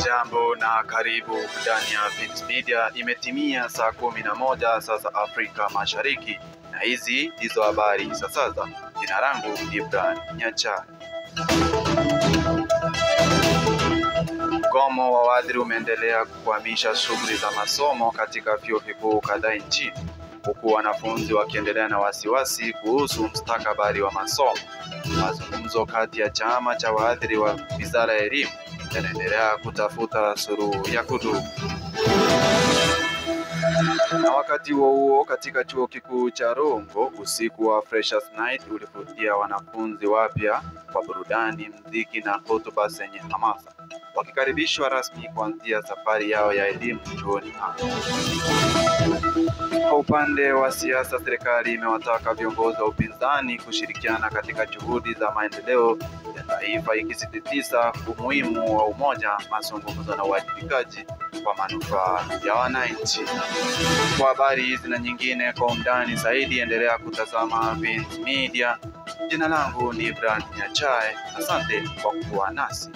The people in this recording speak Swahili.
Jambo na karibu ndani ya Vince Media. Imetimia saa 11 sasa Afrika Mashariki, na hizi ndizo habari za sasa. Jina langu Ibrahim Nyacha. Mgomo wa wahadhiri umeendelea kukwamisha shughuli za masomo katika vyuo vikuu kadhaa nchini, huku wanafunzi wakiendelea na wasiwasi kuhusu mustakabali wa masomo. Mazungumzo kati ya chama cha wahadhiri wa Wizara ya Elimu yanaendelea kutafuta suluhu ya kudumu. Na wakati huo katika chuo kikuu cha Rongo, usiku wa Freshers Night ulivutia wanafunzi wapya kwa burudani, muziki na hotuba zenye hamasa, wakikaribishwa rasmi kuanzia safari yao ya elimu chuoni hapo. Kwa upande wa siasa, serikali imewataka viongozi wa upinzani kushirikiana katika juhudi za maendeleo ya taifa, ikisisitiza umuhimu wa umoja, mazungumzo na uwajibikaji kwa manufaa ya wananchi. Kwa habari hizi na nyingine kwa undani zaidi, endelea kutazama Vince Media. Jina langu ni Ibrahim Nyacha. Asante kwa kuwa nasi.